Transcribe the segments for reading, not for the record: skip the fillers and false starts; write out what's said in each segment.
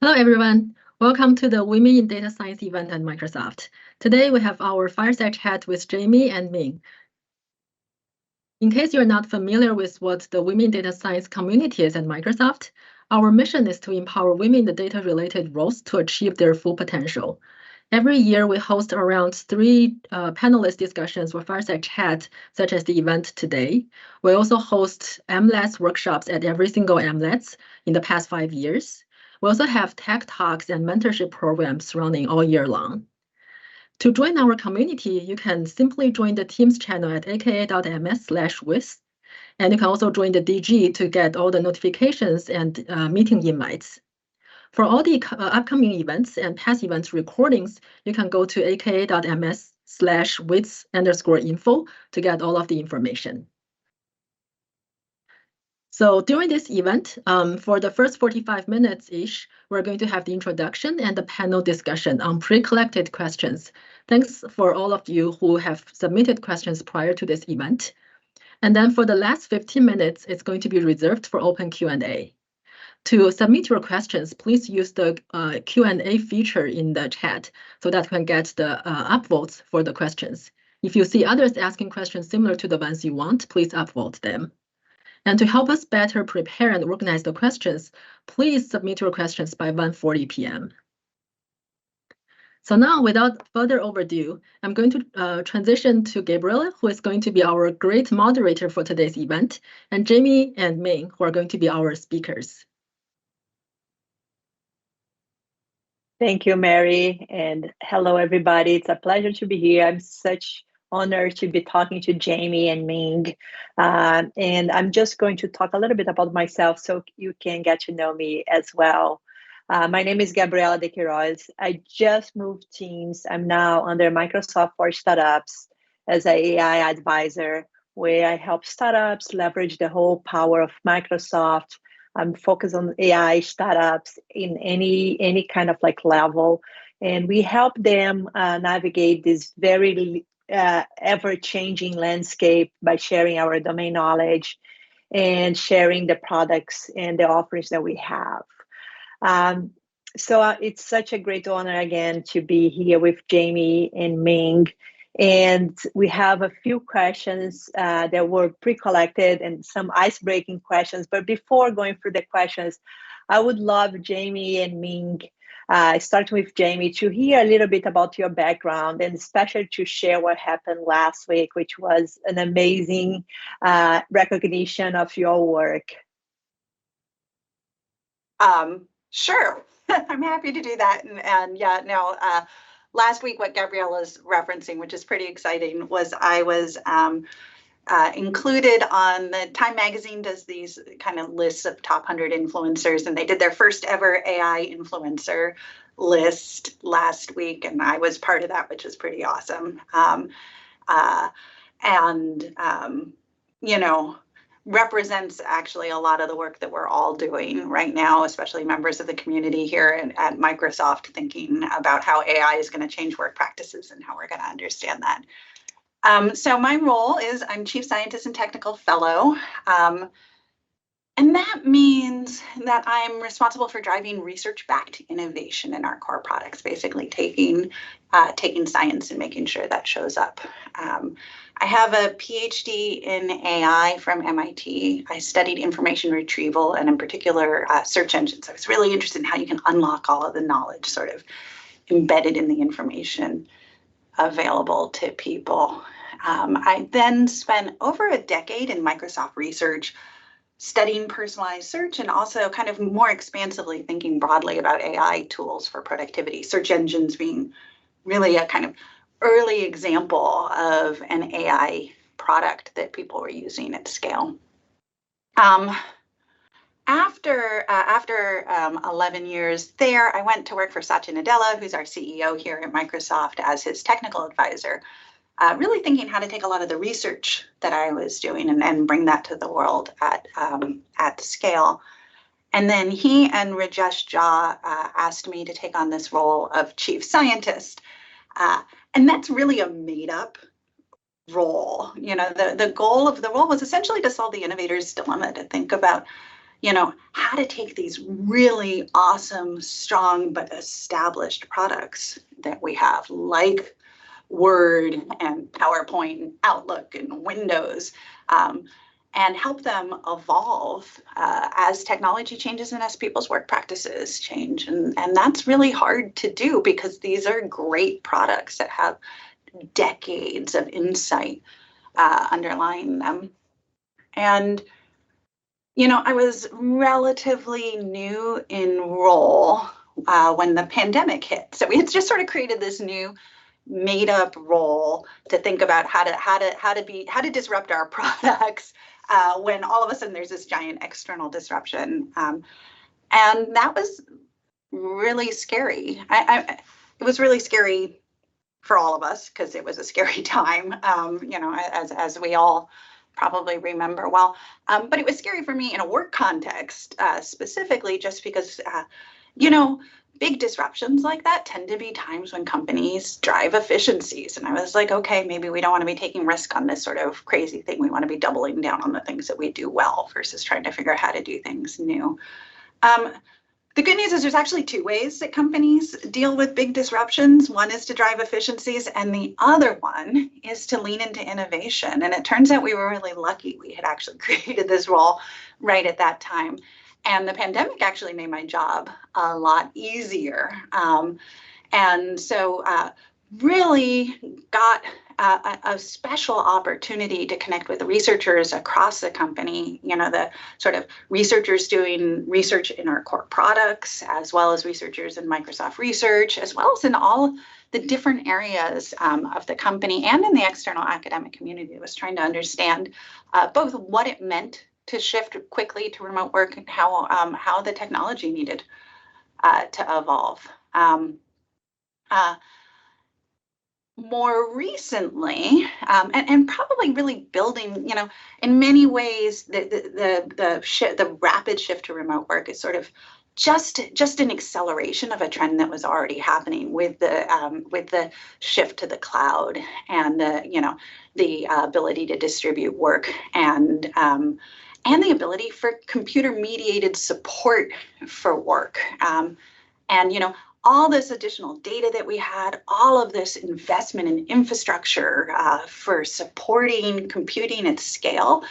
Hello, everyone. Welcome to the Women in Data Science event at Microsoft. Today, we have our fireside chat with Jaime and Ming. In case you're not familiar with what the Women in Data Science community is at Microsoft, our mission is to empower women in the data-related roles to achieve their full potential. Every year, we host around 3 panelist discussions or fireside chat, such as the event today. We also host MLATs workshops at every single MLATs in the past 5 years. We also have tech talks and mentorship programs running all year long. To join our community, you can simply join the Teams channel at aka.ms/WiDS, and you can also join the DG to get all the notifications and meeting invites. For all the upcoming events and past events recordings, you can go to aka.ms/WiDS_info to get all of the information. So during this event, for the first 45 minutes-ish, we're going to have the introduction and the panel discussion on pre-collected questions. Thanks for all of you who have submitted questions prior to this event. And then for the last 15 minutes, it's going to be reserved for open Q&A. To submit your questions, please use the Q&A feature in the chat so that we can get the upvotes for the questions. If you see others asking questions similar to the ones you want, please upvote them. And to help us better prepare and organize the questions, please submit your questions by 1:40 p.m. So now, without further ado, I'm going to transition to Gabriela, who is going to be our great moderator for today's event, and Jaime and Ming, who are going to be our speakers. Thank you, Mary, and hello, everybody. It's a pleasure to be here. I'm such honored to be talking to Jaime and Ming, and I'm just going to talk a little bit about myself so you can get to know me as well. My name is Gabriela de Queiroz. I just moved teams. I'm now under Microsoft for Startups as an AI advisor, where I help startups leverage the whole power of Microsoft. I'm focused on AI startups in any kind of level, and we help them navigate this very ever-changing landscape by sharing our domain knowledge and sharing the products and the offerings that we have. So it's such a great honor again to be here with Jaime and Ming. And we have a few questions that were pre-collected and some ice-breaking questions. But before going through the questions, I would love Jaime and Ming, starting with Jaime, to hear a little bit about your background and especially to share what happened last week, which was an amazing recognition of your work. Sure, I'm happy to do that. And yeah, no. Last week, what Gabriela's referencing, which is pretty exciting, was I was included on the Time Magazine does these kind of lists of top 100 influencers, and they did their first ever AI influencer list last week, and I was part of that, which is pretty awesome. You know, represents actually a lot of the work that we're all doing right now, especially members of the community here at Microsoft, thinking about how AI is going to change work practices and how we're going to understand that. So my role is I'm Chief Scientist and Technical Fellow. And that means that I'm responsible for driving research-backed innovation in our core products, basically taking science and making sure that shows up. I have a PhD in AI from MIT. I studied information retrieval and in particular search engines. I was really interested in how you can unlock all of the knowledge sort of embedded in the information available to people. I then spent over a decade in Microsoft research studying personalized search and also kind of more expansively thinking broadly about AI tools for productivity, search engines being really a kind of early example of an AI product that people were using at scale. After 11 years there, I went to work for Satya Nadella, who's our CEO here at Microsoft, as his technical advisor, really thinking how to take a lot of the research that I was doing and bring that to the world at scale. And then he and Rajesh Jha asked me to take on this role of chief scientist. And that's really a made-up role. You know, the goal of the role was essentially to solve the innovator's dilemma, to think about, how to take these really awesome, strong, but established products that we have, like Word and PowerPoint and Outlook and Windows, and help them evolve as technology changes and as people's work practices change. And that's really hard to do because these are great products that have decades of insight underlying them. And I was relatively new in role when the pandemic hit. So we had just sort of created this new made up role to think about how to disrupt our products when all of a sudden there's this giant external disruption. And that was really scary. It was really scary for all of us because it was a scary time, as we all probably remember well. But it was scary for me in a work context, specifically just because, big disruptions like that tend to be times when companies drive efficiencies. And I was like, okay, maybe we don't want to be taking risk on this sort of crazy thing. We want to be doubling down on the things that we do well versus trying to figure out how to do things new. The good news is there's actually two ways that companies deal with big disruptions. One is to drive efficiencies, and the other one is to lean into innovation. And it turns out we were really lucky. We had actually created this role right at that time. And the pandemic actually made my job a lot easier. And so really got a special opportunity to connect with the researchers across the company, the sort of researchers doing research in our core products, as well as researchers in Microsoft Research, as well as in all the different areas of the company and in the external academic community that was trying to understand both what it meant to shift quickly to remote work and how the technology needed to evolve. More recently, and probably really building, in many ways, the rapid shift to remote work is sort of just an acceleration of a trend that was already happening with the shift to the cloud and the ability to distribute work and the ability for computer-mediated support for work. And all this additional data that we had, all of this investment in infrastructure for supporting computing at scale,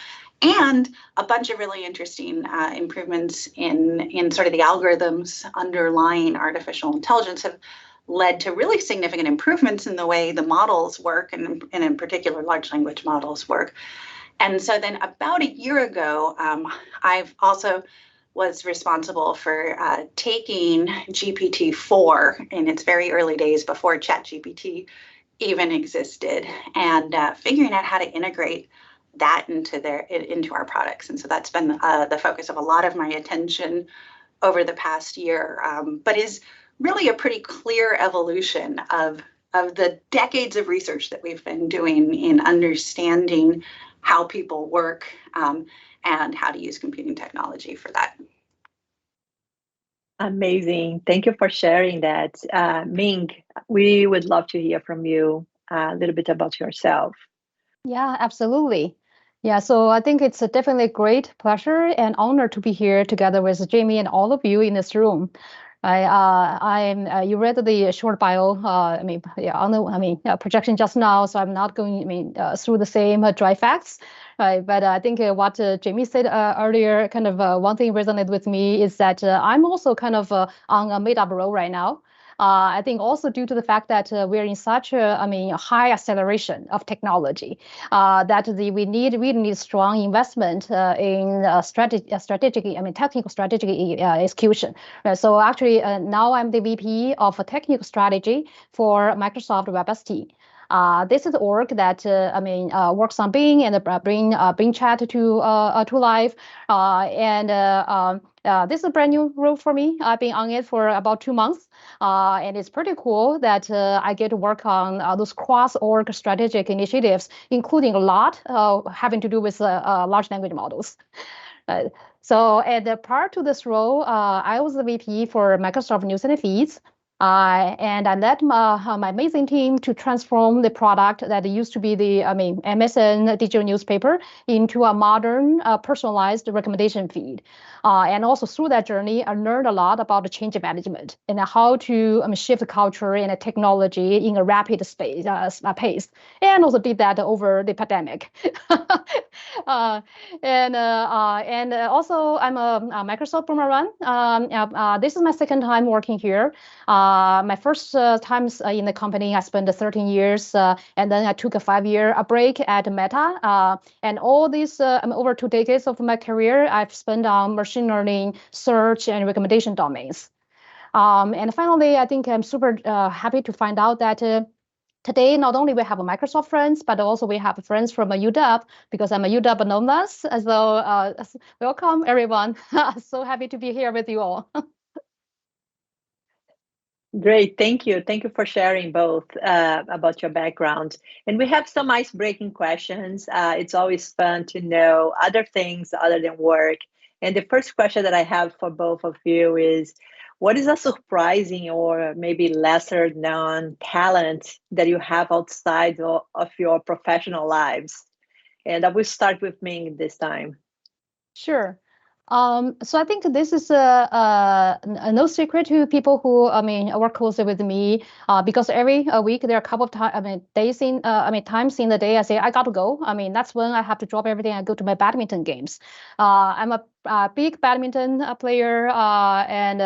and a bunch of really interesting improvements in sort of the algorithms underlying artificial intelligence have led to really significant improvements in the way the models work, and in particular, large language models work. And so then about a year ago, I've also was responsible for taking GPT-4 in its very early days before ChatGPT even existed, and figuring out how to integrate that into our products. And so that's been the focus of a lot of my attention over the past year, but is really a pretty clear evolution of the decades of research that we've been doing in understanding how people work and how to use computing technology for that. Amazing. Thank you for sharing that. Ming, we would love to hear from you a little bit about yourself. Yeah, absolutely. Yeah, so I think it's definitely a great pleasure and honor to be here together with Jaime and all of you in this room. You read the short bio, projection just now, so I'm not going, through the same dry facts, right? But I think what Jaime said earlier, kind of one thing resonated with me is that I'm also kind of on a made-up role right now. I think also due to the fact that we're in such a high acceleration of technology, that we really need strong investment in technical strategic execution. So actually now I'm the VP of technical strategy for Microsoft WebST. This is the org that works on Bing and bring chat to life, this is a brand new role for me. I've been on it for about 2 months, and it's pretty cool that I get to work on those cross-org strategic initiatives, including a lot having to do with large language models. So prior to this role, I was the VP for Microsoft News and Feeds. And I led my amazing team to transform the product that used to be the MSN digital newspaper into a modern, personalized recommendation feed. And also through that journey, I learned a lot about the change management and how to shift culture and technology in a rapid pace. And also did that over the pandemic. And also I'm a Microsoft boomerang. This is my second time working here. My first times in the company, I spent 13 years, and then I took a 5-year break at Meta. And all these over 2 decades of my career, I've spent on machine learning, search, and recommendation domains. And finally, I think I'm super happy to find out that today, not only we have Microsoft friends, but also we have friends from UW, because I'm a UW alumnus. So welcome, everyone. So happy to be here with you all. Great, thank you. Thank you for sharing both about your background. And we have some ice-breaking questions. It's always fun to know other things other than work. And the first question that I have for both of you is, what is a surprising or maybe lesser known talent that you have outside of your professional lives? And I will start with Ming this time. Sure. So I think this is no secret to people who work closely with me, because every week there are a couple of times in the day I say I got to go. That's when I have to drop everything and go to my badminton games. I'm a big badminton player, and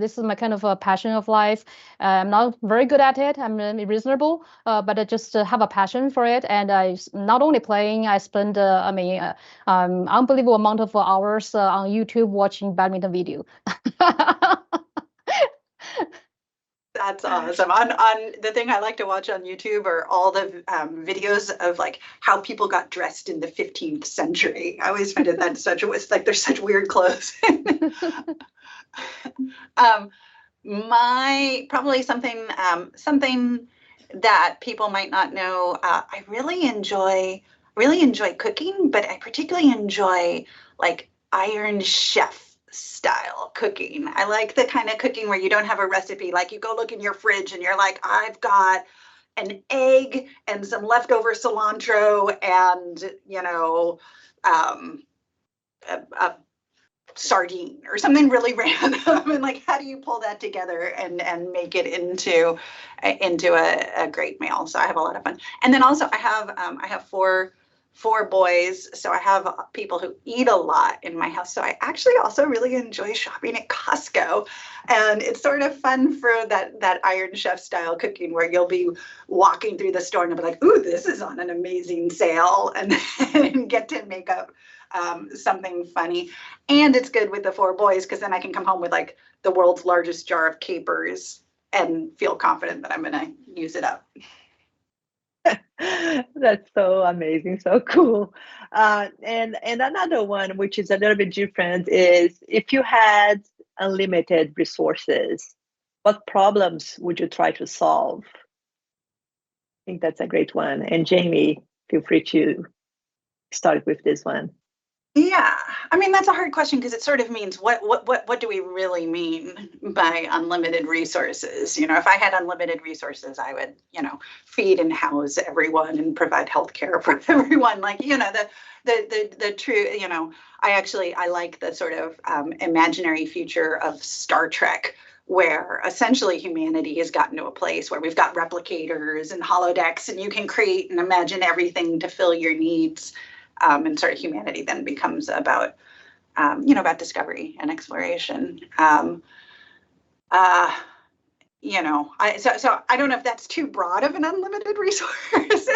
this is my kind of passion of life. I'm not very good at it. I'm reasonable, but I just have a passion for it. And I not only playing, I spend unbelievable amount of hours on YouTube watching badminton video. That's awesome. On the thing I like to watch on YouTube are all the videos of like how people got dressed in the 15th century. I always find it that's such a like there's such weird clothes. Probably something that people might not know. I really enjoy cooking, but I particularly enjoy like Iron Chef style cooking. I like the kind of cooking where you don't have a recipe. Like you go look in your fridge and you're like, I've got an egg and some leftover cilantro and, a sardine or something really random. And like, how do you pull that together and make it into a great meal? So I have a lot of fun. And then also I have four boys, so I have people who eat a lot in my house. So I actually also really enjoy shopping at Costco, and it's sort of fun for that Iron Chef style cooking where you'll be walking through the store and you'll be like, "Ooh, this is on an amazing sale," and get to make up something funny. And it's good with the 4 boys because then I can come home with like the world's largest jar of capers and feel confident that I'm going to use it up. That's so amazing, so cool. And another one, which is a little bit different, is if you had unlimited resources, what problems would you try to solve? I think that's a great one. And Jaime, feel free to start with this one. Yeah, that's a hard question because it sort of means what do we really mean by unlimited resources? If I had unlimited resources, I would, feed and house everyone and provide healthcare for everyone. Like, the true, I like the sort of imaginary future of Star Trek, where essentially humanity has gotten to a place where we've got replicators and holodecks, and you can create and imagine everything to fill your needs. And sort of humanity then becomes about, about discovery and exploration. So I don't know if that's too broad of an unlimited resource.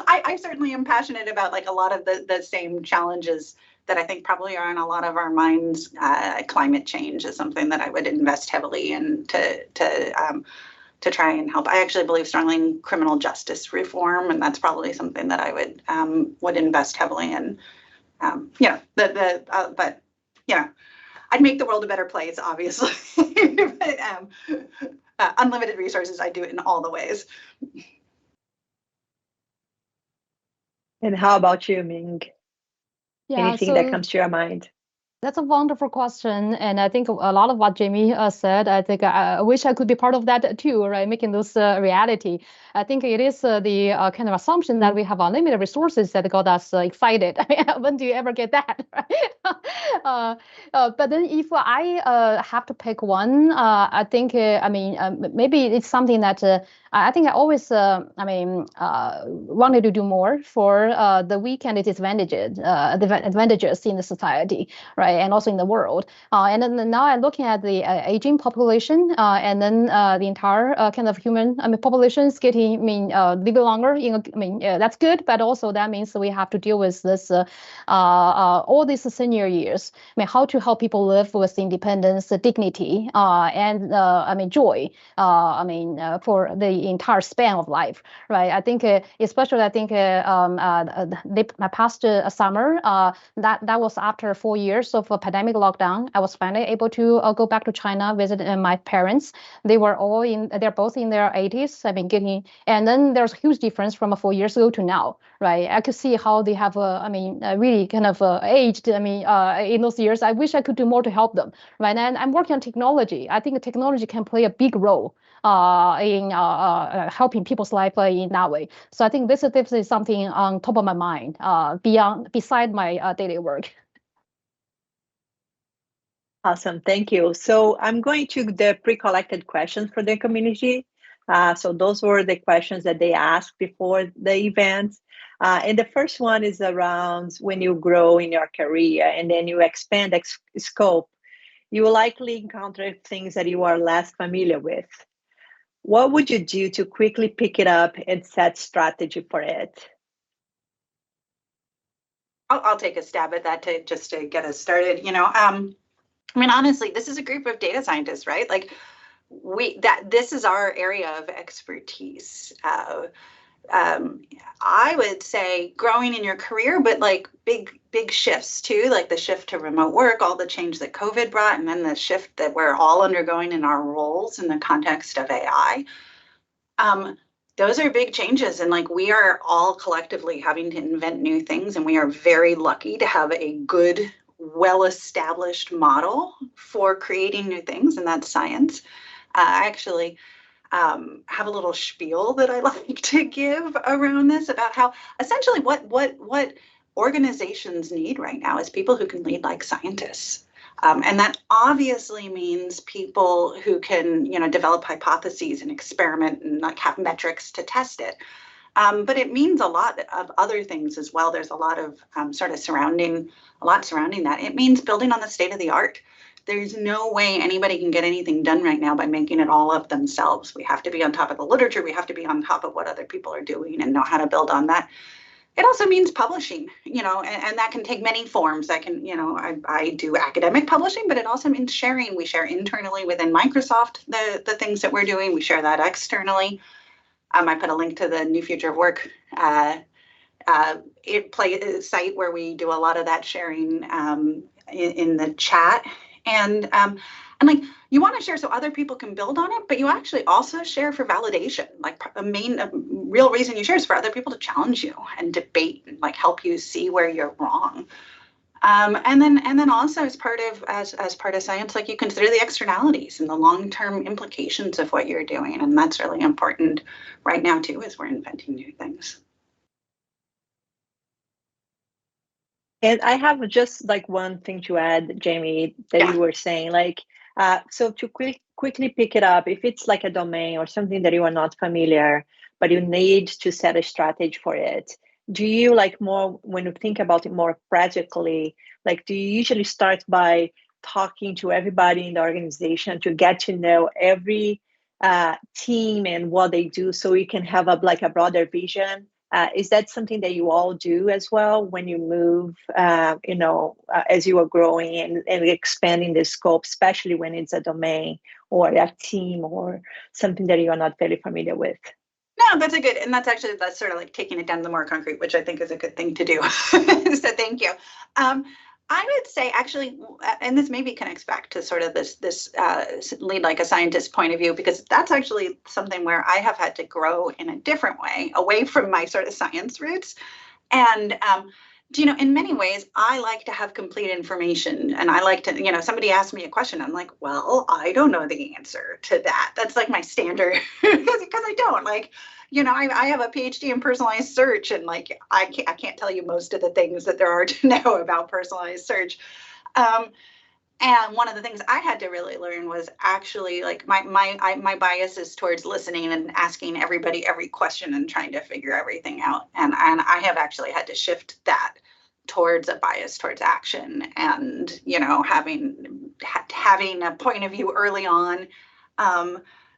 I certainly am passionate about like a lot of the same challenges that I think probably are on a lot of our minds. Climate change is something that I would invest heavily in to try and help. I actually believe strongly in criminal justice reform, and that's probably something that I would invest heavily in. But I'd make the world a better place, obviously. But unlimited resources, I do it in all the ways. And how about you, Ming? Anything that comes to your mind? That's a wonderful question, and I think a lot of what Jaime said, I think I wish I could be part of that too, right? Making those reality. I think it is the kind of assumption that we have unlimited resources that got us excited. When do you ever get that? Right? But then if I have to pick one, I think maybe it's something that I think I always wanted to do more for the weak and its advantages in the society, right, and also in the world. And then now I'm looking at the aging population, and then the entire kind of human population is getting living longer. That's good, but also that means we have to deal with this all these senior years. How to help people live with independence, dignity, and joy. For the entire span of life, right? I think especially my past summer, that was after 4 years of a pandemic lockdown. I was finally able to go back to China, visit my parents. They're both in their 80s. And then there's a huge difference from 4 years ago to now, right? I could see how they have really kind of aged. In those years, I wish I could do more to help them, right? And I'm working on technology. I think technology can play a big role in helping people's life in that way. So I think this is definitely something on top of my mind beside my daily work. Awesome, thank you. So I'm going to the pre-collected questions for the community. So those were the questions that they asked before the event. And the first one is around when you grow in your career and then you expand scope, you will likely encounter things that you are less familiar with. What would you do to quickly pick it up and set strategy for it? I'll take a stab at that just to get us started. Honestly, this is a group of data scientists, right? Like this is our area of expertise. I would say growing in your career, but like big shifts too, like the shift to remote work, all the change that COVID brought, and then the shift that we're all undergoing in our roles in the context of AI. Those are big changes, and like we are all collectively having to invent new things, and we are very lucky to have a good, well-established model for creating new things, and that's science. I actually have a little spiel that I like to give around this about how essentially what organizations need right now is people who can lead like scientists. And that obviously means people who can, develop hypotheses and experiment and like have metrics to test it. But it means a lot of other things as well. There's a lot of surrounding that. It means building on the state of the art. There's no way anybody can get anything done right now by making it all up themselves. We have to be on top of the literature. We have to be on top of what other people are doing and know how to build on that. It also means publishing, and that can take many forms. That can, I do academic publishing, but it also means sharing. We share internally within Microsoft the things that we're doing. We share that externally. I put a link to the New Future of Work site where we do a lot of that sharing in the chat. And like you want to share so other people can build on it, but you actually also share for validation. Like a real reason you share is for other people to challenge you and debate and like help you see where you're wrong. And then also as part of science, like you consider the externalities and the long-term implications of what you're doing, and that's really important right now too as we're inventing new things. And I have just like one thing to add, Jaime, that you were saying, like, so to quickly pick it up, if it's like a domain or something that you are not familiar, but you need to set a strategy for it, do you like more, when you think about it more practically, like do you usually start by talking to everybody in the organization to get to know every team and what they do so you can have a broader vision? Is that something that you all do as well when you move, as you are growing and expanding the scope, especially when it's a domain or a team or something that you are not very familiar with? No, that's that's sort of like taking it down to the more concrete, which I think is a good thing to do. So thank you. I would say actually, and this maybe connects back to sort of this lead like a scientist point of view, because that's actually something where I have had to grow in a different way, away from my sort of science roots. And in many ways, I like to have complete information, and I like to, somebody asks me a question, I'm like, well, I don't know the answer to that. That's like my standard because I don't I have a PhD in personalized search, and like, I can't tell you most of the things that there are to know about personalized search. And one of the things I had to really learn was actually like my bias is towards listening and asking everybody every question and trying to figure everything out. And I have actually had to shift that towards a bias towards action, and having a point of view early on.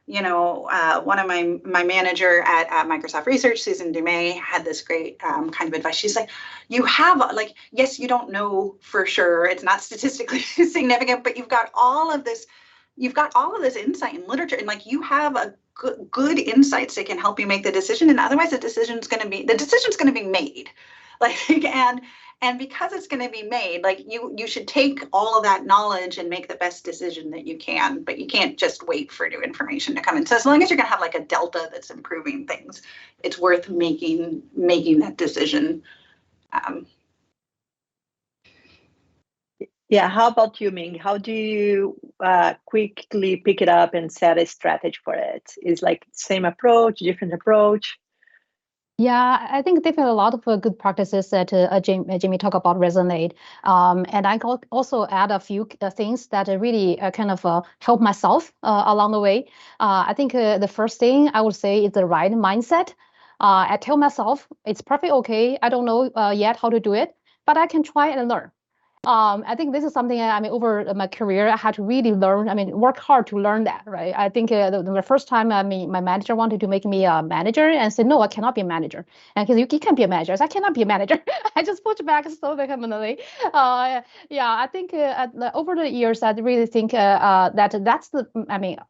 One of my manager at Microsoft Research, Susan Dumais, had this great kind of advice. She's like, you have yes, you don't know for sure, it's not statistically significant, but you've got all of this insight in literature, and like you have a good insights that can help you make the decision, and otherwise the decision's going to be made. And because it's going to be made, like you should take all of that knowledge and make the best decision that you can, but you can't just wait for new information to come in. So as long as you're going to have like a delta that's improving things, it's worth making that decision. Yeah, how about you, Ming? How do you quickly pick it up and set a strategy for it? Is like same approach, different approach? Yeah, I think definitely a lot of good practices that Jaime talked about resonate. And I also add a few things that really kind of help myself along the way. I think the first thing I would say is the right mindset. I tell myself it's perfectly okay. I don't know yet how to do it, but I can try and learn. I think this is something over my career, I had to really learn, work hard to learn that, right? I think the first time, my manager wanted to make me a manager and said, no, I cannot be a manager. And he said, you can't be a manager. I said, I cannot be a manager. I just pushed back so vehemently. I think over the years, I really think that's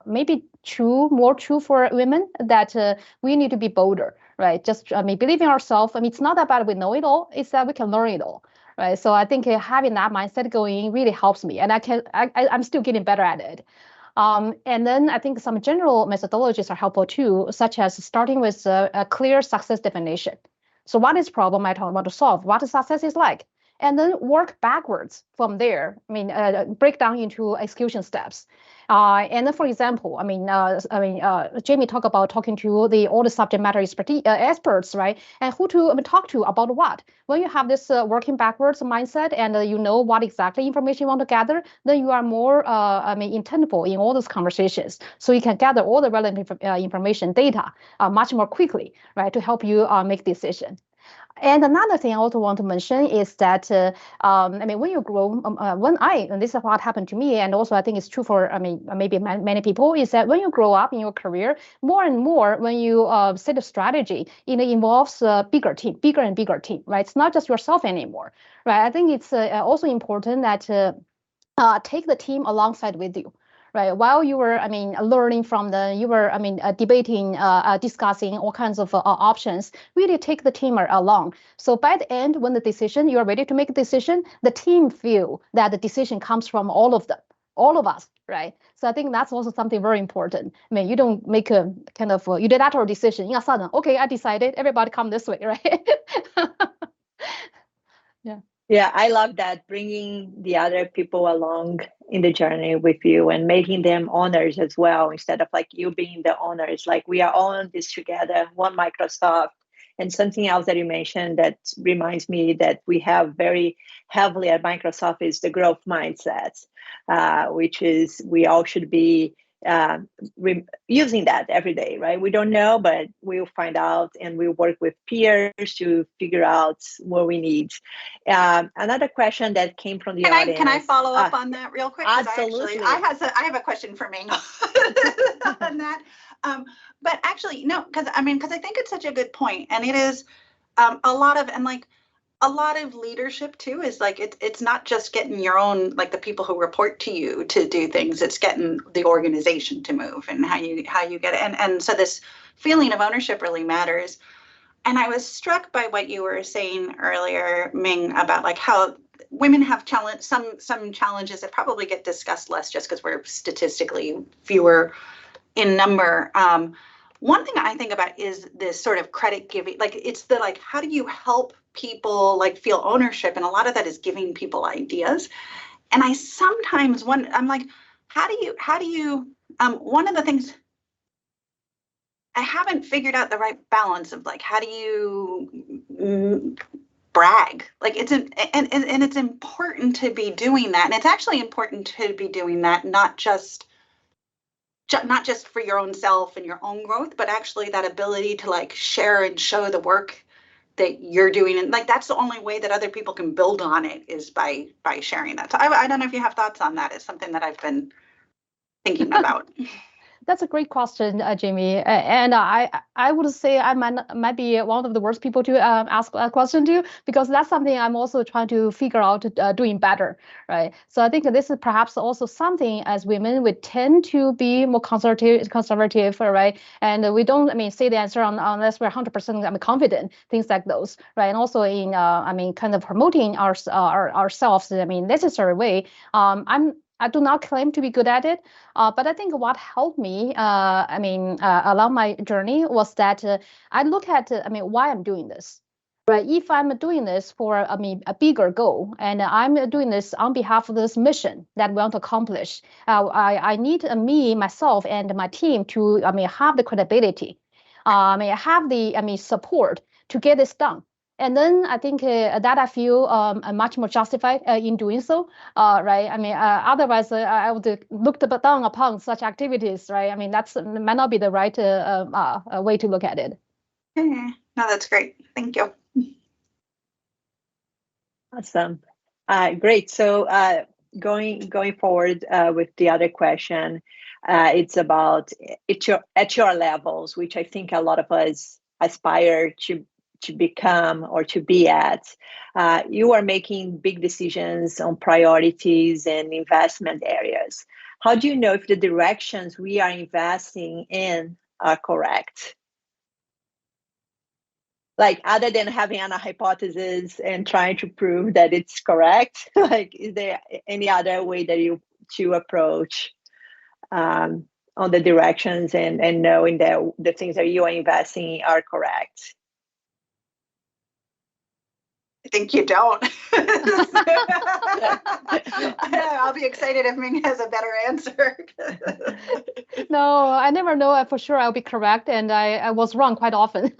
maybe more true for women, that we need to be bolder, right? Just, believe in ourselves. It's not that bad we know it all, it's that we can learn it all. Right, so I think having that mindset going really helps me, and I'm still getting better at it. And then I think some general methodologies are helpful too, such as starting with a clear success definition. So what is problem I want to solve? What success is like? And then work backwards from there. Break down into execution steps. And then, for example, Jaime talked about talking to all the subject matter experts, right? And who to talk to about what. When you have this working backwards mindset, and you know what exactly information you want to gather, then you are more intentful in all those conversations. So you can gather all the relevant information, data, much more quickly, right, to help you make decision. And another thing I also want to mention is that, when you grow, and this is what happened to me, and also I think it's true for, maybe many people, is that when you grow up in your career, more and more, when you set a strategy, it involves a bigger and bigger team, right? It's not just yourself anymore, right? I think it's also important that take the team alongside with you. Right. While you were, learning from you were, debating, discussing all kinds of options, really take the team along. So by the end, when you are ready to make a decision, the team feel that the decision comes from all of them, all of us, right? So I think that's also something very important. You don't make a kind of, you did that or decision, yeah, sudden, okay, I decided, everybody come this way, right? Yeah. Yeah, I love that, bringing the other people along in the journey with you and making them owners as well, instead of like you being the owners. Like, we are all in this together, one Microsoft. And something else that you mentioned that reminds me that we have very heavily at Microsoft is the growth mindset, which is we all should be using that every day, right? We don't know, but we'll find out, and we'll work with peers to figure out what we need. Another question that came from the audience. Can I follow up on that real quick? Absolutely. I have a question for Ming on that. But actually, no, because I think it's such a good point, and it is a lot of leadership too is like it's not just getting your own, like the people who report to you to do things, it's getting the organization to move, and how you get it. And so this feeling of ownership really matters. And I was struck by what you were saying earlier, Ming, about like how women have some challenges that probably get discussed less just because we're statistically fewer in number. One thing I think about is this sort of credit giving, like it's the, like, how do you help people like feel ownership, and a lot of that is giving people ideas. And I sometimes I'm like, how do you one of the things I haven't figured out the right balance of, like, how do you brag? Like, it's and it's important to be doing that, and it's actually important to be doing that not just for your own self and your own growth, but actually that ability to, like, share and show the work that you're doing. And, like, that's the only way that other people can build on it, is by sharing that. So I don't know if you have thoughts on that. It's something that I've been thinking about. That's a great question, Jaime. And I would say I might be one of the worst people to ask a question to, because that's something I'm also trying to figure out doing better, right? So I think this is perhaps also something as women we tend to be more conservative, right? And we don't, say the answer unless we're 100% confident, things like those, right? And also in kind of promoting ourselves in necessary way. I do not claim to be good at it, but I think what helped me, along my journey was that I look at, why I'm doing this, right? If I'm doing this for, a bigger goal, and I'm doing this on behalf of this mission that we want to accomplish, I need myself, and my team to, have the credibility, have the, support to get this done. And then I think that I feel much more justified in doing so, right? Otherwise I would look down upon such activities, right? That's might not be the right way to look at it. No, that's great. Thank you. Awesome. Great. So going forward with the other question, it's about at your levels, which I think a lot of us aspire to become or to be at. You are making big decisions on priorities and investment areas. How do you know if the directions we are investing in are correct? Like, other than having a hypothesis and trying to prove that it's correct, like, is there any other way that you to approach on the directions and knowing that the things that you are investing in are correct? I think you don't. I'll be excited if Ming has a better answer. No, I never know for sure I'll be correct, and I was wrong quite often.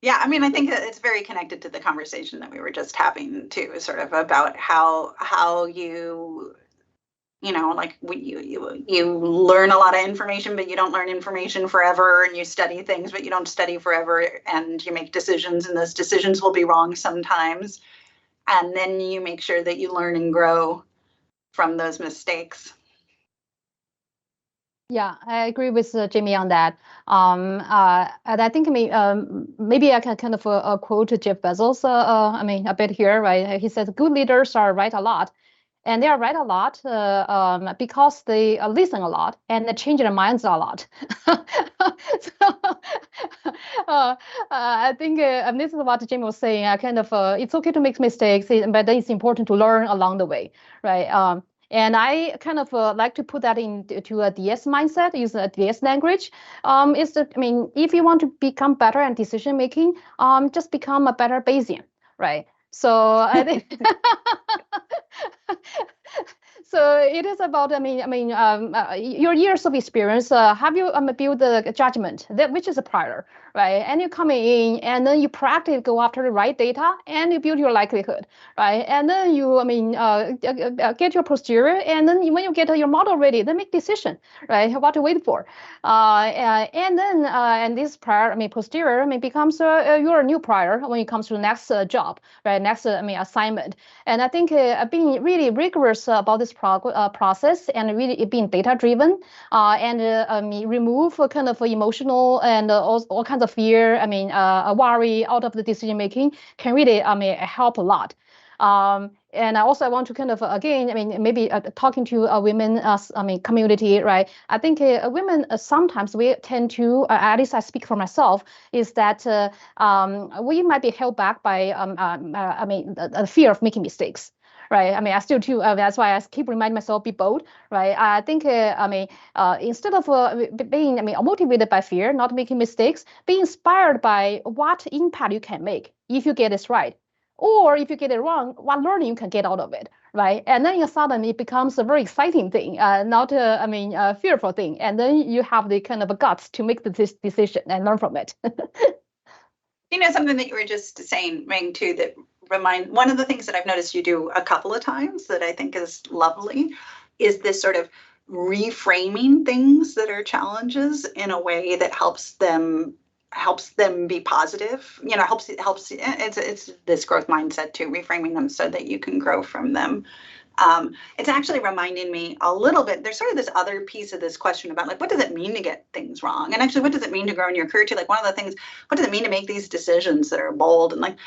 Yeah, I think it's very connected to the conversation that we were just having too, sort of about how you like you learn a lot of information, but you don't learn information forever, and you study things, but you don't study forever, and you make decisions, and those decisions will be wrong sometimes. And then you make sure that you learn and grow from those mistakes. Yeah, I agree with Jaime on that. And I think maybe I can kind of quote Jeff Bezos, a bit here, right? He said, good leaders are right a lot. And they are right a lot because they listen a lot and they change their minds a lot. I think this is what Jaime was saying. It's okay to make mistakes, but it's important to learn along the way, right? And I kind of like to put that into a DS mindset, use a DS language. If you want to become better at decision making, just become a better Bayesian, right? So I think so it is about, your years of experience. Have you built the judgment, which is a prior, right? And you come in and then you practice, go after the right data, and you build your likelihood, right? And then you, get your posterior, and then when you get your model ready, then make decision, right? What to wait for, and then and this prior, posterior, becomes your new prior when it comes to the next job, right? Next, assignment. And I think being really rigorous about this process and really being data driven and remove kind of emotional and all kinds of fear, worry out of the decision making can really help a lot. And I want to kind of, again, maybe talking to women, community, right? I think women, sometimes we tend to, at least I speak for myself, is that we might be held back by, the fear of making mistakes. right? I mean, I still do. That's why I keep reminding myself, be bold, right? I think, instead of being, motivated by fear, not making mistakes, be inspired by what impact you can make if you get this right. Or if you get it wrong, what learning you can get out of it, right? And then suddenly it becomes a very exciting thing, not a fearful thing. And then you have the kind of guts to make this decision and learn from it. Something that you were just saying, Ming, too, that one of the things that I've noticed you do a couple of times that I think is lovely is this sort of reframing things that are challenges in a way that helps them be positive. Helps it's this growth mindset too, reframing them so that you can grow from them. It's actually reminding me a little bit, there's sort of this other piece of this question about like, what does it mean to get things wrong? And actually, what does it mean to grow in your career too? Like one of the things, what does it mean to make these decisions that are bold? And like,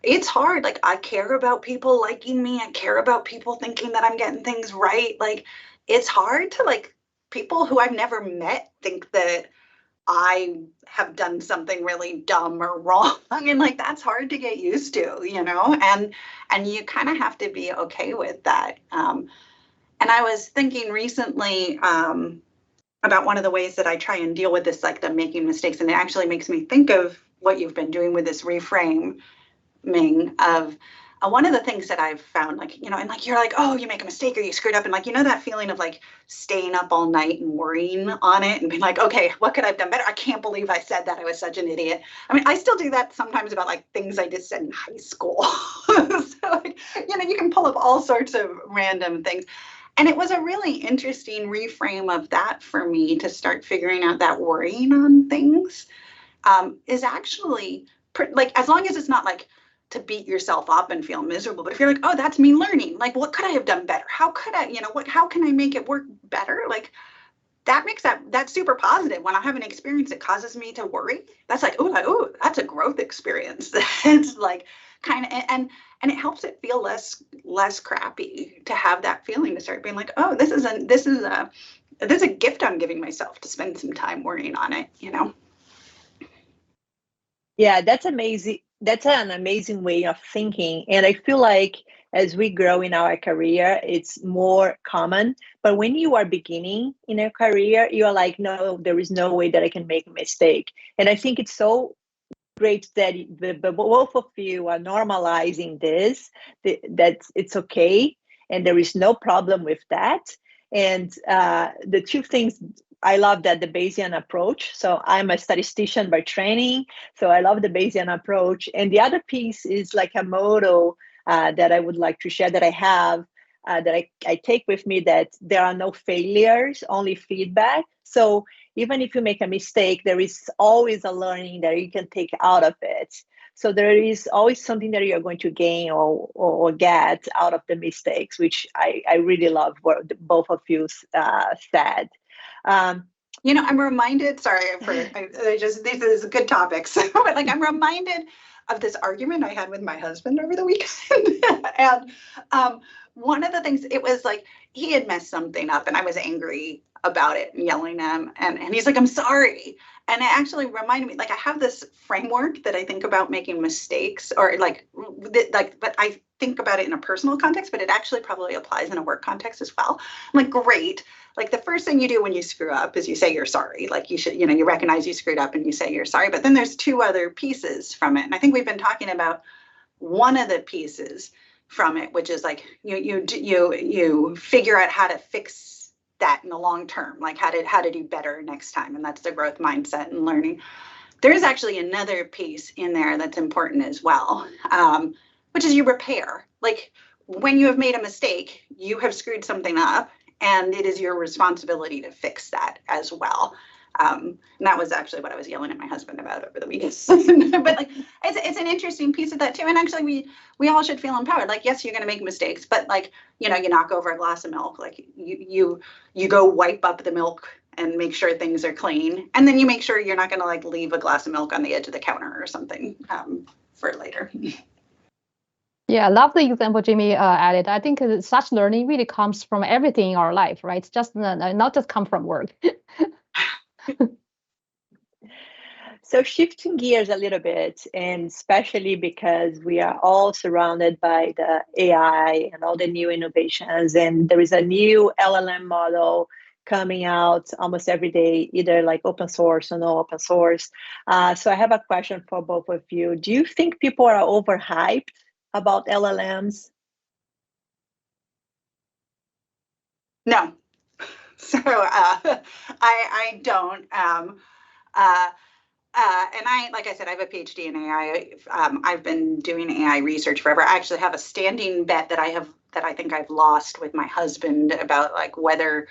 it's hard. Like I care about people liking me. I care about people thinking that I'm getting things right. Like it's hard to like people who I've never met think that I have done something really dumb or wrong. And like, that's hard to get used to, and you kind of have to be okay with that. And I was thinking recently about one of the ways that I try and deal with this, like the making mistakes. And it actually makes me think of what you've been doing with this reframing of one of the things that I've found, like, and like, you're like, oh, you make a mistake or you screwed up. And like, that feeling of like staying up all night and worrying on it and being like, okay, what could I have done better? I can't believe I said that. I was such an idiot. I mean, I still do that sometimes about like things I just said in high school. So like, you can pull up all sorts of random things. And it was a really interesting reframe of that for me to start figuring out that worrying on things is actually like, as long as it's not like to beat yourself up and feel miserable. But if you're like, oh, that's me learning, like, what could I have done better? How could I, how can I make it work better? Like that makes that's super positive. When I have an experience that causes me to worry, that's like, oh, that's a growth experience. It's like kind of, and it helps it feel less crappy to have that feeling, to start being like, oh, this is a gift I'm giving myself to spend some time worrying on it, Yeah, that's amazing. That's an amazing way of thinking. And I feel like as we grow in our career, it's more common. But when you are beginning in a career, you are like, no, there is no way that I can make a mistake. And I think it's so great that the both of you are normalizing this, that it's okay. And there is no problem with that. And the two things, I love that the Bayesian approach. So I'm a statistician by training. So I love the Bayesian approach. And the other piece is like a motto that I would like to share that I have, that I take with me, that there are no failures, only feedback. So even if you make a mistake, there is always a learning that you can take out of it. So there is always something that you're going to gain or get out of the mistakes, which I really love what both of you said. I'm reminded, this is a good topic. So, but like, I'm reminded of this argument I had with my husband over the weekend. And one of the things, it was like, he had messed something up and I was angry about it and yelling at him. And he's like, I'm sorry. And it actually reminded me, like, I have this framework that I think about making mistakes, or but I think about it in a personal context, but it actually probably applies in a work context as well. I'm like, great. Like the first thing you do when you screw up is you say you're sorry. Like you should, you recognize you screwed up and you say you're sorry. But then there's two other pieces from it. And I think we've been talking about one of the pieces from it, which is like you figure out how to fix that in the long term, like how to do better next time. And that's the growth mindset and learning. There is actually another piece in there that's important as well, which is you repair. Like when you have made a mistake, you have screwed something up, and it is your responsibility to fix that as well. And that was actually what I was yelling at my husband about over the weekend. But like, it's an interesting piece of that too. And actually, we all should feel empowered. Like, yes, you're going to make mistakes, but like, you knock over a glass of milk. Like you go wipe up the milk and make sure things are clean, and then you make sure you're not going to like leave a glass of milk on the edge of the counter or something for later. Yeah, I love the example Jaime added. I think such learning really comes from everything in our life, right? It's just not just come from work. So shifting gears a little bit, and especially because we are all surrounded by the AI and all the new innovations, and there is a new LLM model coming out almost every day, either like open source or no open source. So I have a question for both of you. Do you think people are overhyped about LLMs? No. So I don't. And like I said, I have a PhD in AI. I've been doing AI research forever. I actually have a standing bet that I think I've lost with my husband about like whether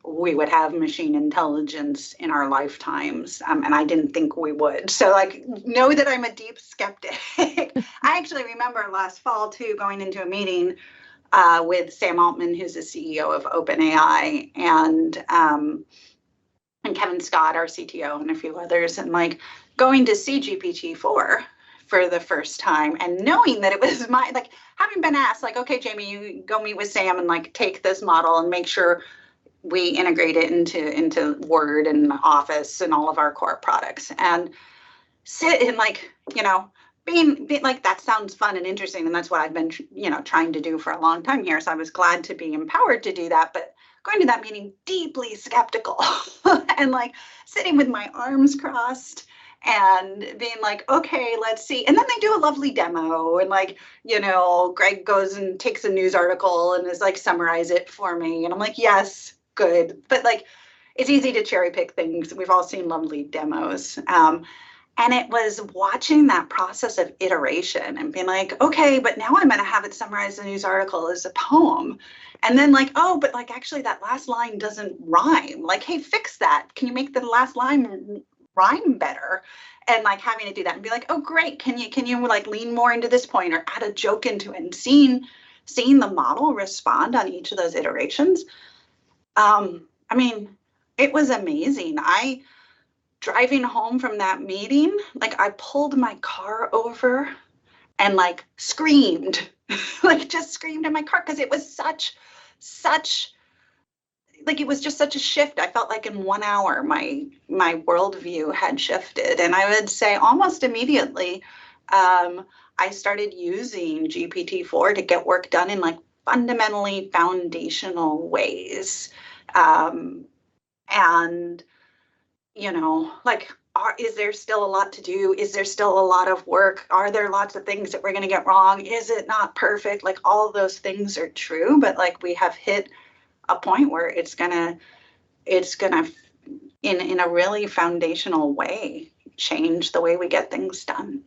we would have machine intelligence in our lifetimes. And I didn't think we would. So like, know that I'm a deep skeptic. I actually remember last fall too, going into a meeting with Sam Altman, who's the CEO of OpenAI, and Kevin Scott, our CTO, and a few others, and like going to see GPT-4 for the first time and knowing that it was like having been asked, like, okay, Jamie, you go meet with Sam and like take this model and make sure we integrate it into Word and Office and all of our core products, and sit and like, being like, that sounds fun and interesting, and that's what I've been trying to do for a long time here. So I was glad to be empowered to do that, but going to that meeting deeply skeptical and like sitting with my arms crossed and being like, okay, let's see. And then they do a lovely demo, and like, Greg goes and takes a news article and is like, summarize it for me, and I'm like, yes, good. But like, it's easy to cherry pick things. We've all seen lovely demos. And it was watching that process of iteration and being like, okay, but now I'm going to have it summarize the news article as a poem. And then like, oh, but like, actually that last line doesn't rhyme. Like, hey, fix that. Can you make the last line rhyme better? And like having to do that and be like, oh, great. Can you like lean more into this point or add a joke into it? And seeing the model respond on each of those iterations. I mean, it was amazing. Driving home from that meeting, like I pulled my car over and like screamed, like just screamed in my car, because it was such like, it was just such a shift. I felt like in 1 hour my worldview had shifted. And I would say almost immediately I started using GPT-4 to get work done in like fundamentally foundational ways. And like, is there still a lot to do? Is there still a lot of work? Are there lots of things that we're going to get wrong? Is it not perfect? Like, all those things are true, but like, we have hit a point where it's gonna in a really foundational way change the way we get things done.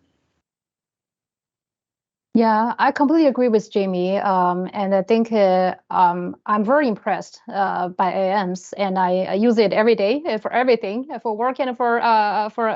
Yeah, I completely agree with Jamie. And I think I'm very impressed by AMs, and I use it every day for everything, for work and for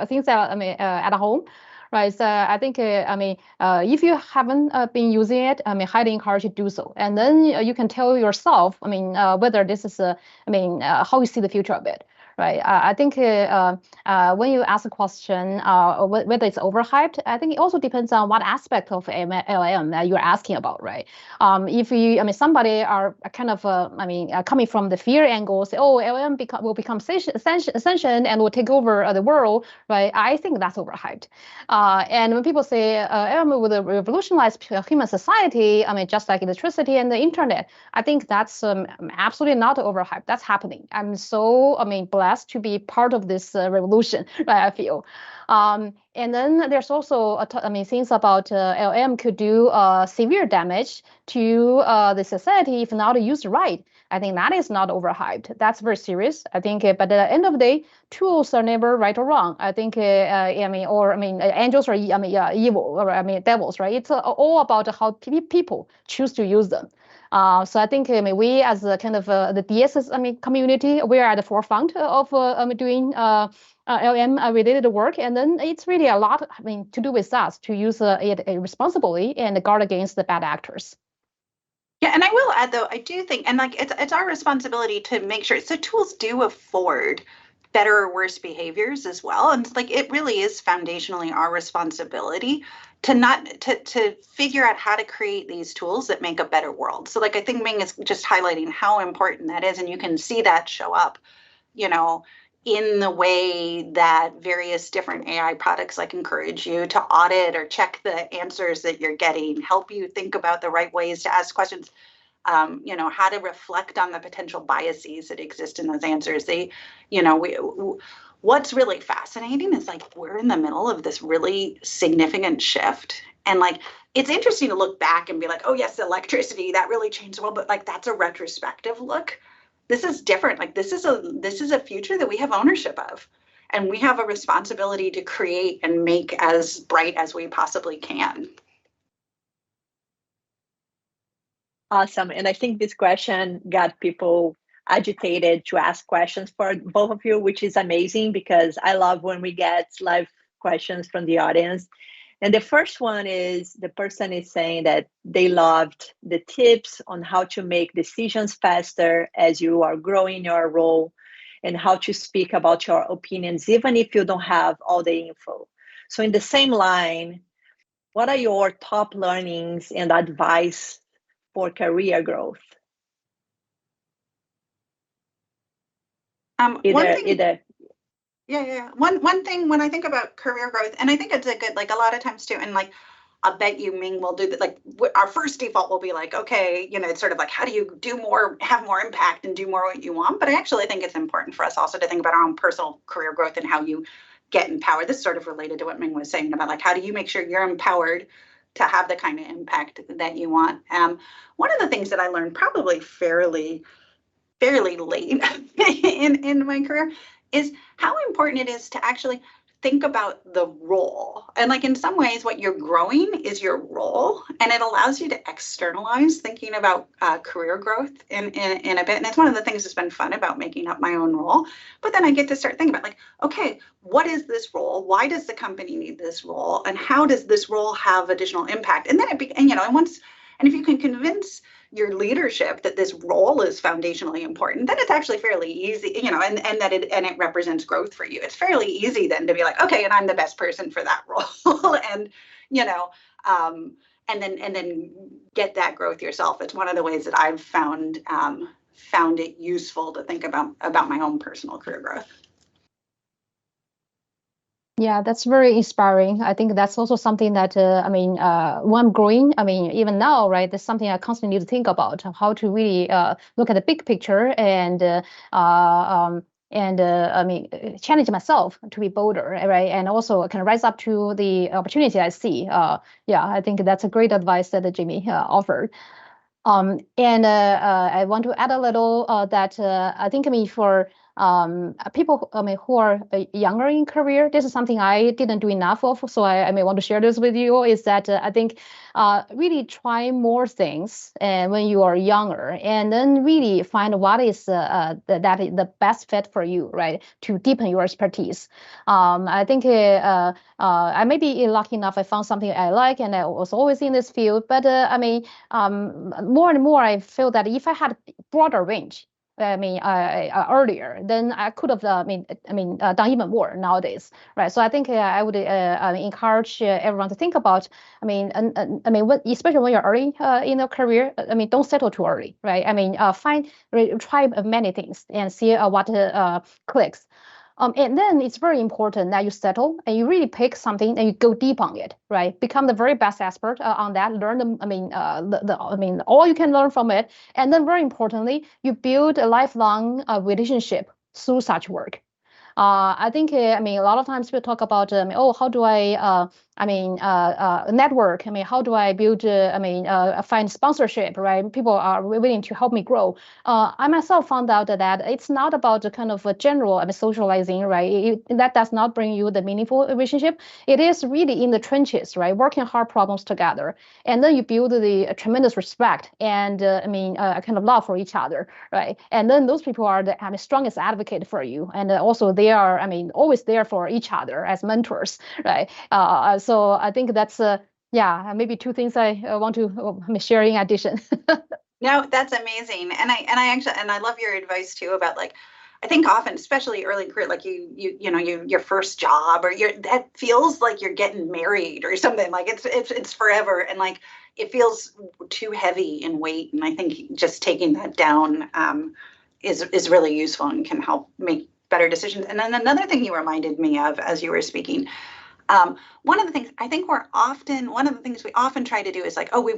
things that at home. Right. So I think, if you haven't been using it, highly encourage you to do so. And then you can tell yourself, whether this is, how you see the future of it. Right. I think when you ask a question, whether it's overhyped, I think it also depends on what aspect of LLM that you're asking about, right? If you, somebody are kind of, coming from the fear angle, say, oh, LLM will become sentient and will take over the world, right? I think that's overhyped. And when people say LLM will revolutionize human society, just like electricity and the internet, I think that's absolutely not overhyped. That's happening. I'm so, blessed to be part of this revolution, right? I feel. And then there's also things about LM could do severe damage to the society if not used right. I think that is not overhyped. That's very serious. I think, but at the end of the day, tools are never right or wrong. I think, angels are evil, or devils, right? It's all about how people choose to use them. So I think we as a kind of the DS community, we are at the forefront of doing LM related work, and then it's really a lot to do with us to use it responsibly and guard against the bad actors. Yeah, and I will add though, I do think, and like it's our responsibility to make sure, so tools do afford better or worse behaviors as well, and like it really is foundationally our responsibility to figure out how to create these tools that make a better world. So like, I think Ming is just highlighting how important that is, and you can see that show up, in the way that various different AI products like encourage you to audit or check the answers that you're getting, help you think about the right ways to ask questions, how to reflect on the potential biases that exist in those answers. What's really fascinating is like we're in the middle of this really significant shift. And like it's interesting to look back and be like, oh yes, electricity, that really changed the world, but like that's a retrospective look. This is different. Like this is a future that we have ownership of, and we have a responsibility to create and make as bright as we possibly can. Awesome. And I think this question got people agitated to ask questions for both of you, which is amazing because I love when we get live questions from the audience. And the first one is the person is saying that they loved the tips on how to make decisions faster as you are growing your role and how to speak about your opinions, even if you don't have all the info. So in the same line, what are your top learnings and advice for career growth? One thing when I think about career growth, and I think it's a good, like a lot of times too, and like I'll bet you Ming will do that. Like our first default will be like, okay, it's sort of like, how do you do more, have more impact and do more what you want? But I actually think it's important for us also to think about our own personal career growth and how you get empowered. This is sort of related to what Ming was saying about like, how do you make sure you're empowered to have the kind of impact that you want? One of the things that I learned probably fairly late in my career is how important it is to actually think about the role. And like in some ways, what you're growing is your role, and it allows you to externalize thinking about career growth in a bit. And it's one of the things that's been fun about making up my own role. But then I get to start thinking about like, okay, what is this role? Why does the company need this role? And how does this role have additional impact? And then and if you can convince your leadership that this role is foundationally important, then it's actually fairly easy, and that it represents growth for you. It's fairly easy then to be like, okay, and I'm the best person for that role, and and then get that growth yourself. It's one of the ways that I've found it useful to think about my own personal career growth. Yeah, that's very inspiring. I think that's also something that, when I'm growing, even now, right, that's something I constantly need to think about, how to really look at the big picture and challenge myself to be bolder, right? And also kind of rise up to the opportunity I see. I think that's a great advice that Jaime offered. I want to add a little that I think for people who are younger in career, this is something I didn't do enough of, so I may want to share this with you, is that I think really try more things when you are younger, and then really find what is the best fit for you, right, to deepen your expertise. I think I may be lucky enough I found something I like, and I was always in this field, but more and more I feel that if I had broader range, earlier, then I could have done even more nowadays, right? So I think I would encourage everyone to think about, especially when you're early in your career, don't settle too early, right? Try many things and see what clicks. And then it's very important that you settle and you really pick something and you go deep on it, right? Become the very best expert on that. Learn all you can learn from it. And then very importantly, you build a lifelong relationship through such work. I think, a lot of times people talk about, how do I, network? How do I build, find sponsorship, right? People are willing to help me grow. I myself found out that it's not about the kind of a general socializing, right? That does not bring you the meaningful relationship. It is really in the trenches, right? Working hard problems together. And then you build the tremendous respect and, a kind of love for each other, right? And then those people are the strongest advocate for you. And also they are, always there for each other as mentors, right? So I think that's, maybe two things I want to share in addition. No, that's amazing. And I love your advice too about like, I think often, especially early career, like your first job or that feels like you're getting married or something, like it's forever. And like, it feels too heavy in weight. And I think just taking that down is really useful and can help make better decisions. And then another thing you reminded me of as you were speaking, one of the things I think one of the things we often try to do is like, oh, we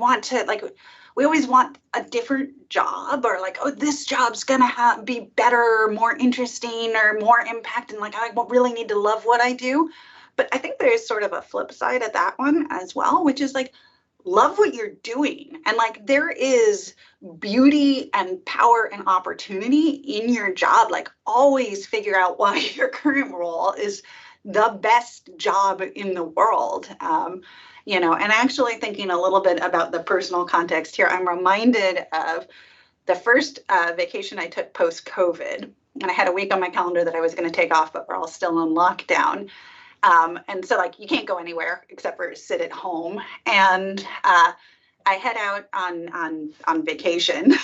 always want a different job, or like, oh, this job's gonna be better, more interesting, or more impact, and like I really need to love what I do. But I think there's sort of a flip side of that one as well, which is like, love what you're doing. And like, there is beauty and power and opportunity in your job. Like, always figure out why your current role is the best job in the world. You know, and actually thinking a little bit about the personal context here, I'm reminded of the first vacation I took post-COVID. And I had a week on my calendar that I was going to take off, but we're all still in lockdown. And so like, you can't go anywhere except for sit at home. And I head out on vacation,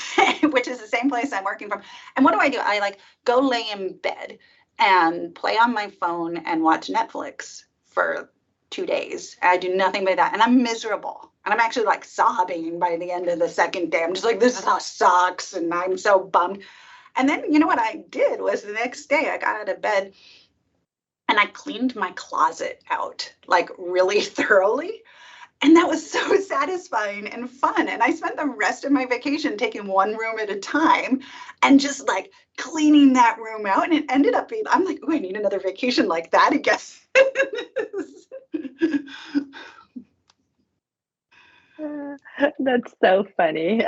which is the same place I'm working from. And what do? I like go lay in bed and play on my phone and watch Netflix for 2 days. I do nothing but that. And I'm miserable. And I'm actually like sobbing by the end of the second day. I'm just like, this sucks. And I'm so bummed. And then, you know what I did was the next day I got out of bed and I cleaned my closet out like really thoroughly. And that was so satisfying and fun. And I spent the rest of my vacation taking one room at a time and just like cleaning that room out. And it ended up being, I'm like, oh, I need another vacation like that, I guess. That's so funny.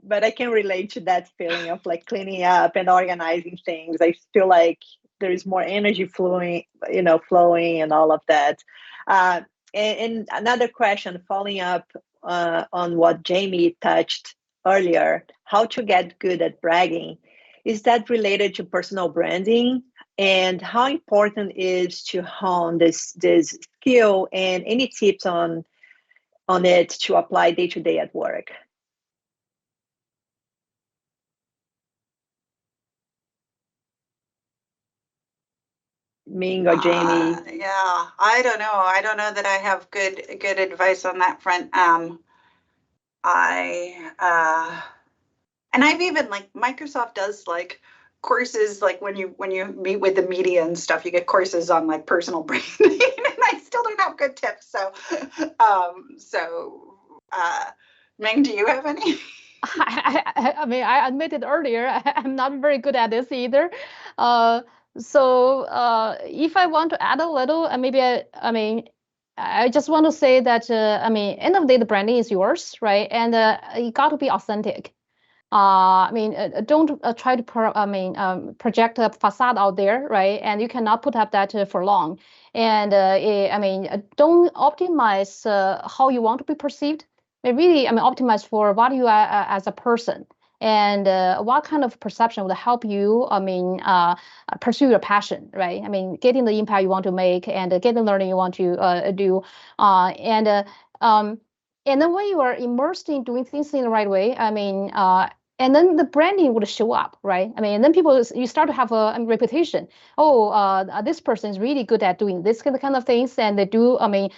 But I can relate to that feeling of like cleaning up and organizing things. I feel like there is more energy flowing and all of that. And another question, following up on what Jaime touched earlier, how to get good at bragging. Is that related to personal branding? And how important is to hone this skill, and any tips on it to apply day to day at work? Ming or Jaime? Yeah, I don't know. I don't know that I have good advice on that front. And I've even like, Microsoft does like courses, like when you meet with the media and stuff, you get courses on like personal branding, and I still don't have good tips. So, Ming, do you have any? I mean, I admitted earlier, I'm not very good at this either. So if I want to add a little, maybe I just want to say that, end of the day, the branding is yours, right? And you got to be authentic. Don't try to project a facade out there, right? And you cannot put up that for long. And don't optimize how you want to be perceived. Really, optimize for what you are as a person, and what kind of perception will help you, pursue your passion, right? Getting the impact you want to make, and getting the learning you want to do. And then when you are immersed in doing things in the right way, and then the branding would show up, right? And then you start to have a reputation. Oh, this person is really good at doing this kind of things, and they do. I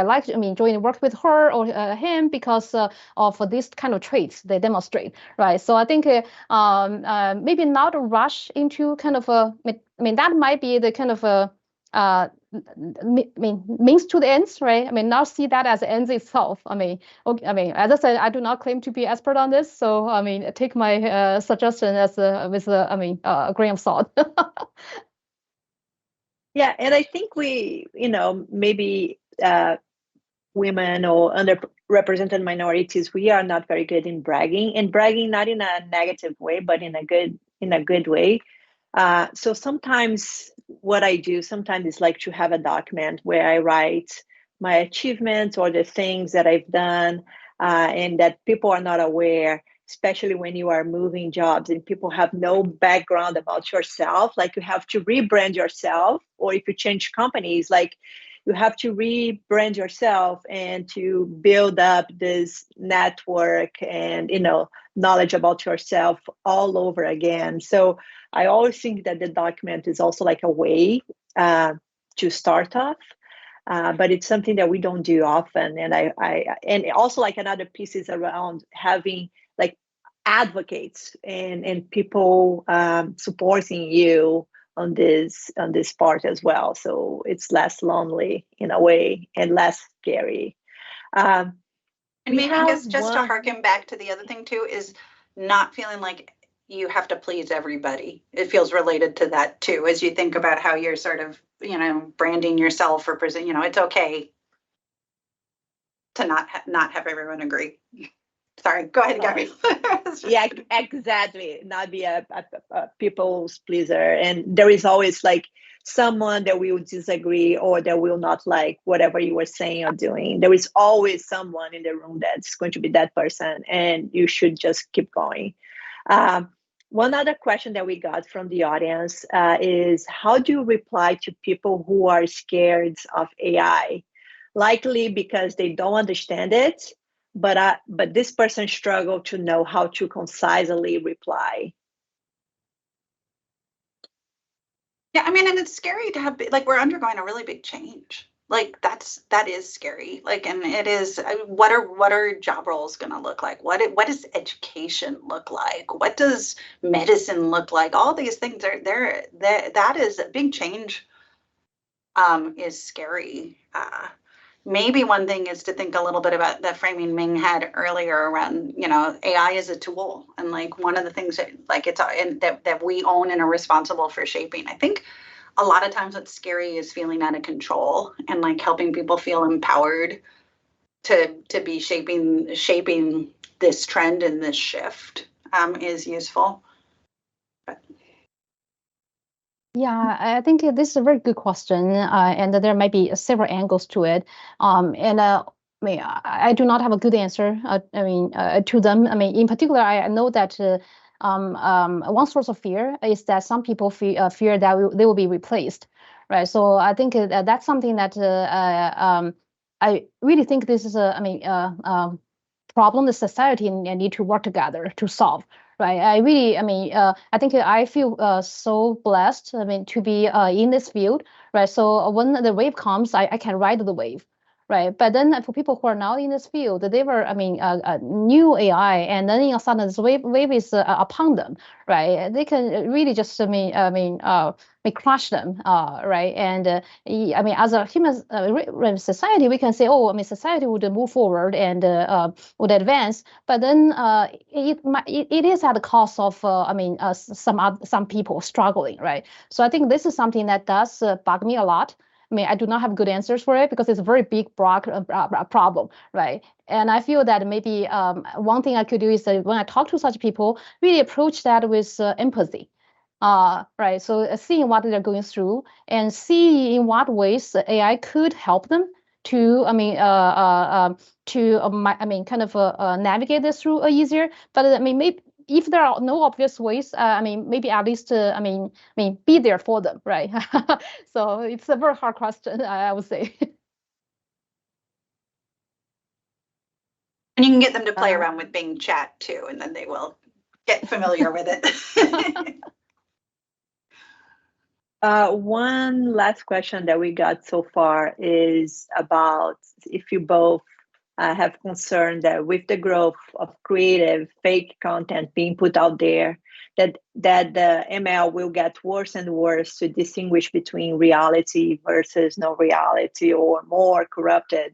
like enjoying work with her or him because of this kind of traits they demonstrate, right? So I think maybe not rush into kind of that might be the kind of means to the ends, right? Not see that as the ends itself. As I said, I do not claim to be expert on this, so take my suggestion as with a grain of salt. Yeah, and I think we, maybe women or underrepresented minorities, we are not very good in bragging, and bragging not in a negative way, but in a good way. So sometimes what I do sometimes is like to have a document where I write my achievements or the things that I've done, and that people are not aware, especially when you are moving jobs and people have no background about yourself. Like, you have to rebrand yourself, or if you change companies, like you have to rebrand yourself and to build up this network and knowledge about yourself all over again. So I always think that the document is also like a way to start off, but it's something that we don't do often. And and also like another piece is around having like advocates and people supporting you on this part as well. So it's less lonely in a way and less scary. And maybe I guess just to harken back to the other thing too is not feeling like you have to please everybody. It feels related to that too, as you think about how you're sort of, branding yourself or present, it's okay to not have everyone agree. Sorry, go ahead, Gabby. Yeah, exactly. Not be a people's pleaser. And there is always like someone that will disagree or that will not like whatever you were saying or doing. There is always someone in the room that's going to be that person, and you should just keep going. One other question that we got from the audience is, how do you reply to people who are scared of AI? Likely because they don't understand it, but this person struggled to know how to concisely reply. Yeah, I mean, and it's scary to have, like, we're undergoing a really big change. Like that is scary. Like, and it is, what are job roles going to look like? What does education look like? What does medicine look like? All these things are there. That is a big change. Is scary. Maybe one thing is to think a little bit about the framing Ming had earlier around, AI is a tool, and like one of the things that like that we own and are responsible for shaping. I think a lot of times what's scary is feeling out of control, and like helping people feel empowered to be shaping this trend and this shift is useful. Yeah, I think this is a very good question, and there might be several angles to it. I do not have a good answer. To them. In particular, I know that one source of fear is that some people fear that they will be replaced, right? So I think that's something that I really think this is a problem the society need to work together to solve. Right. I think I feel so blessed, to be in this field. Right. So when the wave comes, I can ride the wave. Right. But then for people who are not in this field, they were, new AI, and then in a sudden this wave is upon them. Right. They can really just, crush them. Right. And as a human society, we can say, society would move forward and would advance. But then it is at the cost of some people struggling, right? So I think this is something that does bug me a lot. I do not have good answers for it because it's a very big, broad problem, right? And I feel that maybe one thing I could do is that when I talk to such people, really approach that with empathy. Right. So seeing what they're going through and see in what ways AI could help them to, navigate this through easier. But maybe if there are no obvious ways, maybe at least, be there for them, right? So it's a very hard question, I would say. And you can get them to play around with Bing Chat too, and then they will get familiar with it. One last question that we got so far is about if you both have concern that with the growth of creative fake content being put out there, that the ML will get worse and worse to distinguish between reality versus no reality, or more corrupted.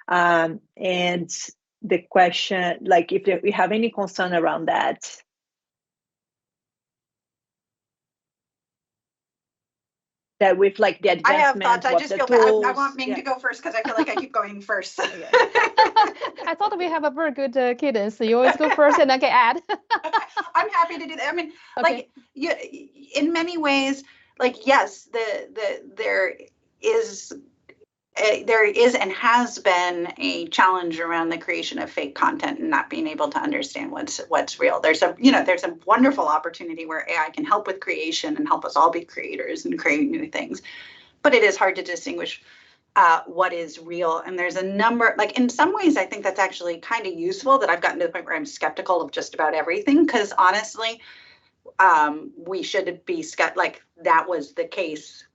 And the question, like, if we have any concern around that. That with like the advancement, I have thoughts. I just feel tools, bad. I want Ming to go first because I feel like I keep going first. I thought we have a very good cadence. So you always go first and I can add. I'm happy to do that. Like, in many ways, like, yes, there is and has been a challenge around the creation of fake content and not being able to understand what's real. There's a wonderful opportunity where AI can help with creation and help us all be creators and create new things. But it is hard to distinguish what is real. And there's a number, like, in some ways, I think that's actually kind of useful, that I've gotten to the point where I'm skeptical of just about everything. Because honestly, we should be like, that was the case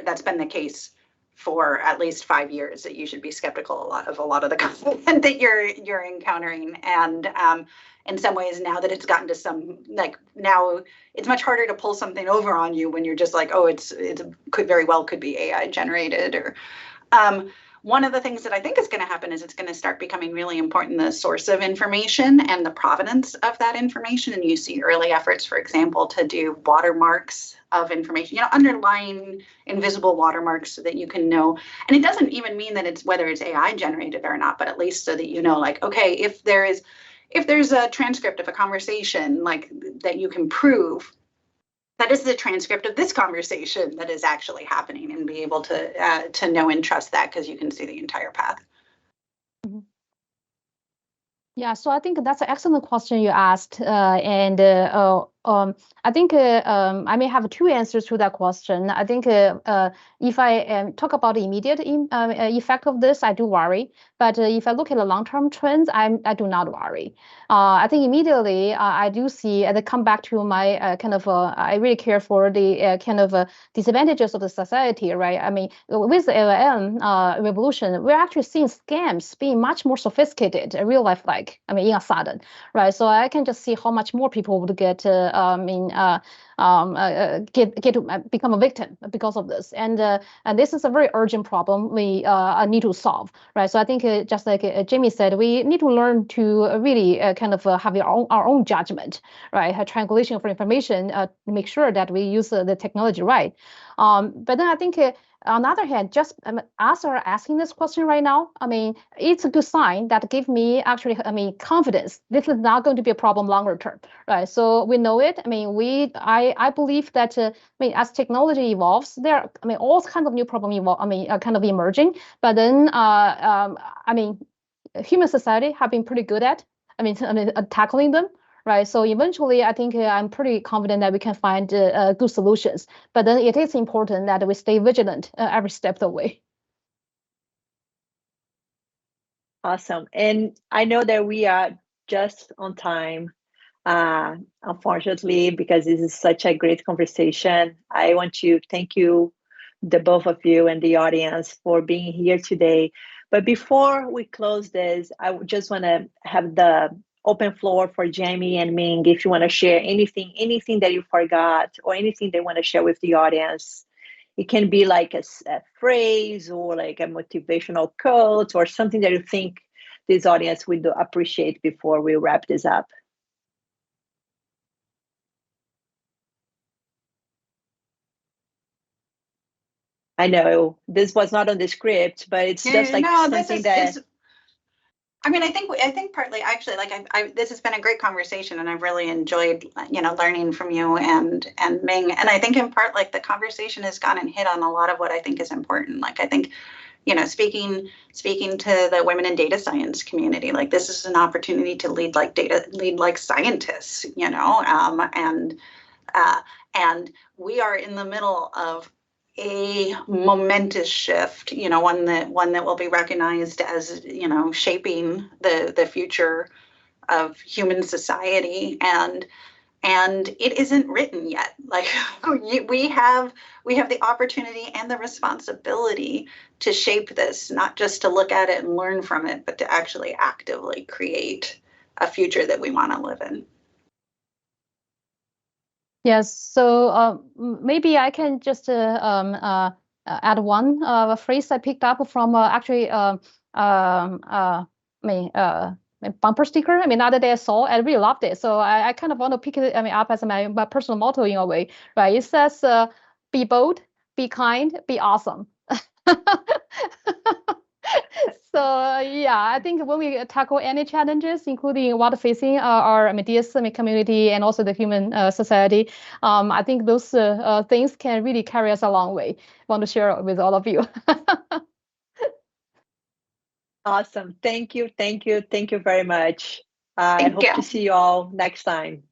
that's been the case for at least 5 years that you should be skeptical of a lot of the content that you're encountering. And in some ways, now that it's gotten to some, like, now it's much harder to pull something over on you when you're just like, oh, it could very well could be AI generated. Or one of the things that I think is going to happen is it's going to start becoming really important, the source of information and the provenance of that information. And you see early efforts, for example, to do watermarks of information, underlying invisible watermarks so that you can know. And it doesn't even mean that it's whether it's AI generated or not, but at least so that you know, like, okay, if there's a transcript of a conversation, like, that you can prove that is the transcript of this conversation that is actually happening, and be able to know and trust that because you can see the entire path. Yeah, so I think that's an excellent question you asked, and I think I may have two answers to that question. I think if I talk about the immediate effect of this, I do worry. But if I look at the long-term trends, I do not worry. I think immediately I do see, and I come back to my I really care for the disadvantages of the society, right? I mean, with the LLM revolution, we're actually seeing scams being much more sophisticated, real life like, I mean, in a sudden, right? So I can just see how much more people would get to become a victim because of this, and this is a very urgent problem we need to solve, right? So I think just like Jaime said, we need to learn to really have our own judgment, right? Triangulation for information, make sure that we use the technology right. But then I think on the other hand, just us are asking this question right now. I mean, it's a good sign that give me actually, confidence. This is not going to be a problem longer term, right? So we know it. I mean, I believe that as technology evolves, there are, all kinds of new problems kind of emerging. But then, human society have been pretty good at, tackling them. Right. So eventually, I think I'm pretty confident that we can find good solutions. But then it is important that we stay vigilant every step of the way. Awesome. And I know that we are just on time, unfortunately, because this is such a great conversation. I want to thank you, the both of you and the audience, for being here today. But before we close this, I just want to have the open floor for Jaime and Ming, if you want to share anything that you forgot, or anything they want to share with the audience. It can be like a phrase, or like a motivational quote, or something that you think this audience would appreciate before we wrap this up. I know this was not on the script, but it's just like something that. I think partly, actually, like this has been a great conversation, and I've really enjoyed, learning from you and Ming. And I think in part, like, the conversation has gone and hit on a lot of what I think is important. Like, I think, speaking to the women in data science community, like, this is an opportunity to lead like scientists, and we are in the middle of a momentous shift, one that will be recognized as, shaping the future of human society, and it isn't written yet. Like, we have the opportunity and the responsibility to shape this, not just to look at it and learn from it, but to actually actively create a future that we want to live in. Yes, so maybe I can just add one phrase I picked up from actually bumper sticker. The other day I saw, I really loved it. So I kind of want to pick it up as my personal motto in a way, right? It says, "Be bold, be kind, be awesome." So yeah, I think when we tackle any challenges, including what facing our DS community and also the human society, I think those things can really carry us a long way. Want to share with all of you. Awesome. Thank you very much. I hope to see you all next time.